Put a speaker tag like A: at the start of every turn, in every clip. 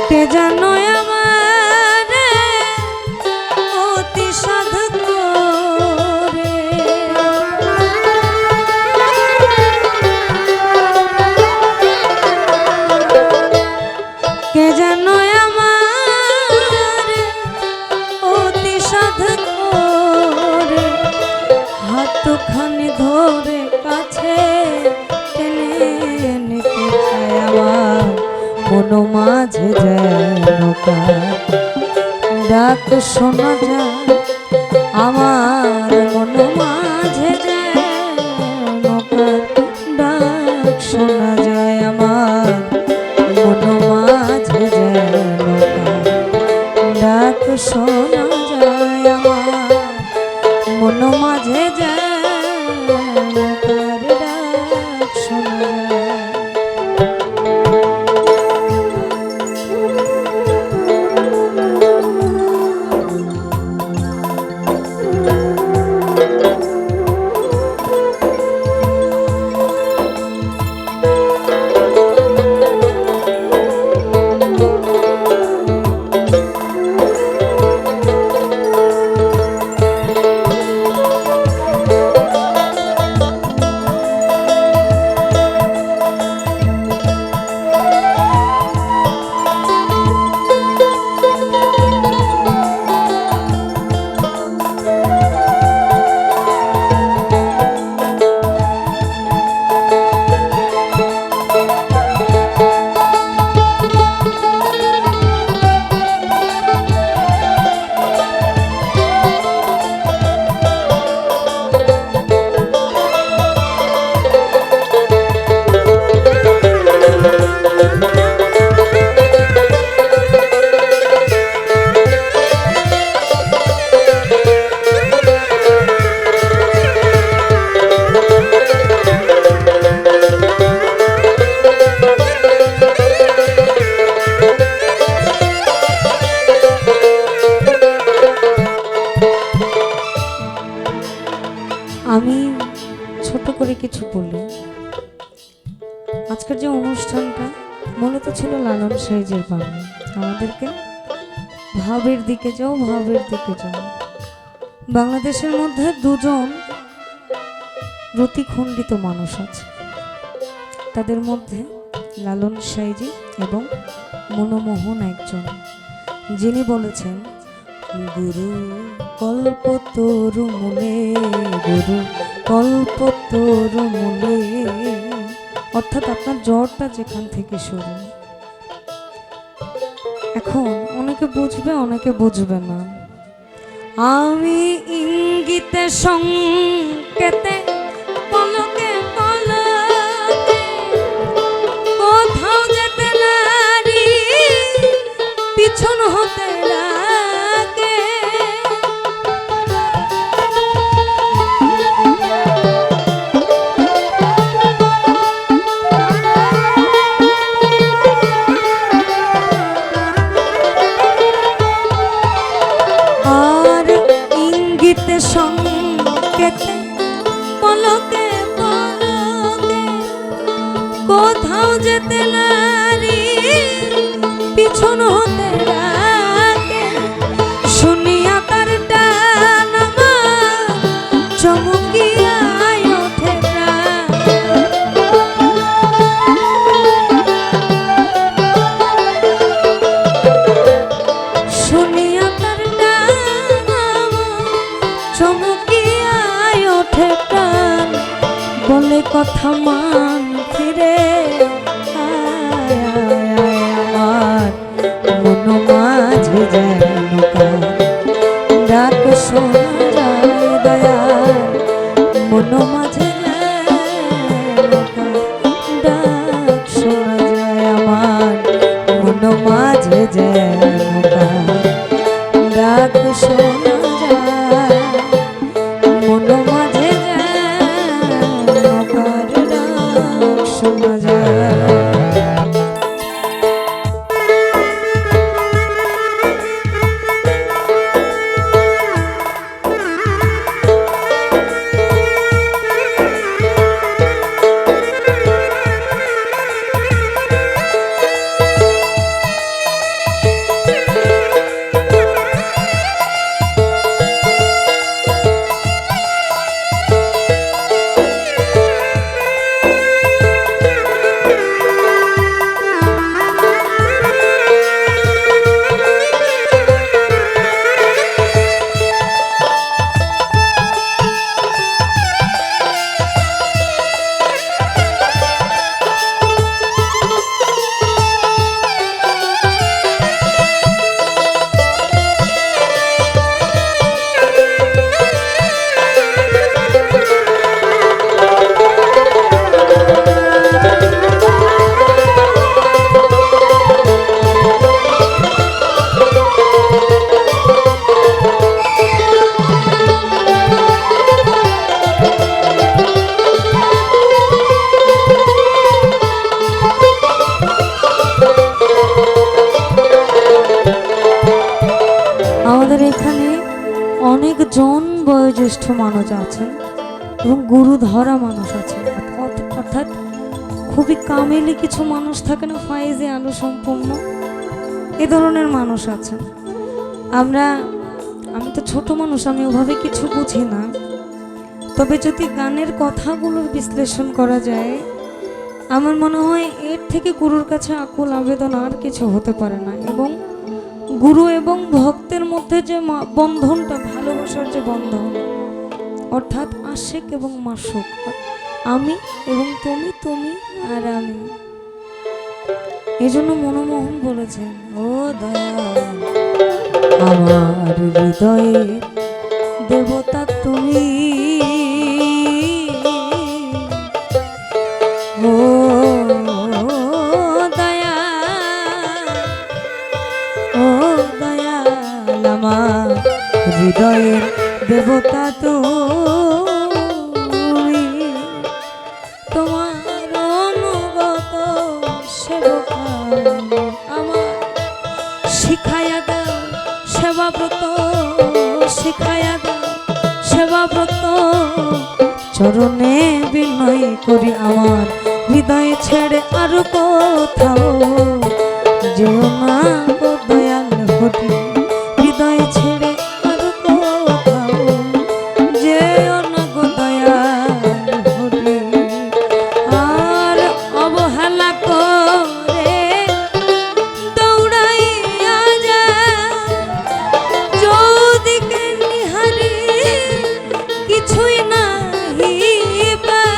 A: কে জানো আমার অতি সাধু করে, কে জানো আমার অতি সাধু করে, হাতখানি ধরে কাছে টেনে নিতে চায় আমার মন মাঝে যেন ডাক শোনা যায়, আমার মন মাঝে যেন ডাক শোনা যায়, আমার মন মাঝে যেন ডাক শোনা যায়, আমার মন মাঝে যেন ডাক শোনা যায়। আমি ছোট করে কিছু বলি। আজকের যে অনুষ্ঠানটা মূলত ছিল লালন সাইজের বাংলা, আমাদেরকে ভাবের দিকে যাও, ভাবের দিকে যাও। বাংলাদেশের মধ্যে দুজন রতিখণ্ডিত মানুষ আছে, তাদের মধ্যে লালন সাইজি এবং মনমোহন একজন, যিনি বলেছেন গুরু কল্পতরু মূলে, গুরু কল্পতরু মূলে, অর্থাৎ আপনার জ্বরটা যেখান থেকে শুরু। এখন অনেকে বুঝবে, অনেকে বুঝবে না। আমি ইঙ্গিতে সংকেতে পলকে পলকে কোথাও যেতে নারী পিছন হতে ডাকে, সংকেতে পলকে পলকে কোথাও যেতে নারী পিছন হতে ডাকে, শুনিয়া তার টান আমার চমকিয়া ওঠে প্রাণ, শুনিয়া তার টান আমার চমকিয়া ওঠে প্রাণ, বলে কথা মান ফিরে আমার মন মাঝে যেন ডাক শোনা যায়, দয়াল মন মাঝে যেন ডাক শোনা যায়, আমার মন মাঝে যেন ডাক শোনা যায়, মন মাঝে যেন ডাক শোনা যায়। অনেকজন বয়োজ্যেষ্ঠ মানুষ আছেন এবং গুরু ধরা মানুষ আছেন, অর্থাৎ খুবই কামেলি কিছু মানুষ থাকে না, ফাইজে আলো সম্পূর্ণ, এ ধরনের মানুষ আছেন। আমি তো ছোট মানুষ, আমি ওভাবে কিছু বুঝি না, তবে যদি গানের কথাগুলোর বিশ্লেষণ করা যায়, আমার মনে হয় এর থেকে গুরুর কাছে আকুল আবেদন আর কিছু হতে পারে না। এবং গুরু এবং ভক্তের মধ্যে যে বন্ধনটা, ভালোবাসার যে বন্ধন, অর্থাৎ আশিক এবং মাসুক, আমি এবং তুমি, তুমি আর আমি। এই জন্য মনমোহন বলেছেন, ও দয়াল আমার হৃদয়ে দেবতা তুমি, ও দয়াল, ও দয়াল আমার হৃদয়ের দেবতা তুমি, তোমার অনুগত সেবক আমার, শিখায়া দাও সেবাব্রত, শিখায়া দাও সেবাব্রত, চরণে বিনয় করি আমার হৃদয় ছেড়ে আর কোথাও যেও না গো দয়াল হরি, হৃদয় ছেড়ে আর কোথাও যেও না গো দয়াল হরি। আর অবহেলা করে দৌড়াইয়া যায়, চৌদিকে নিহারি কিছুই নাহি পায়,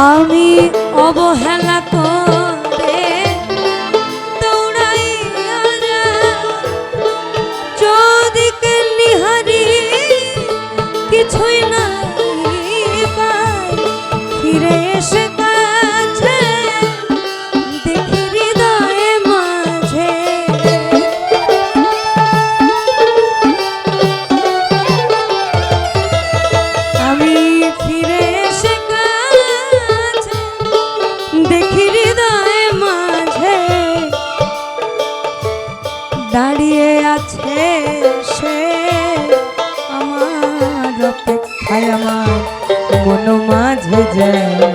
A: আমি অবহেলা করে দৌড়াইয়া যাই, চৌদিকে নিহারি কিছুই নাই পাই, ফিরে এসে কাছে দেখি হৃদয়ে মাঝে, আমি ফিরে এসে কাছে দেখি হৃদয়ে মাঝে দাঁড়িয়ে আছে সে আমার অপেক্ষায়, আমার মন মাঝে যায়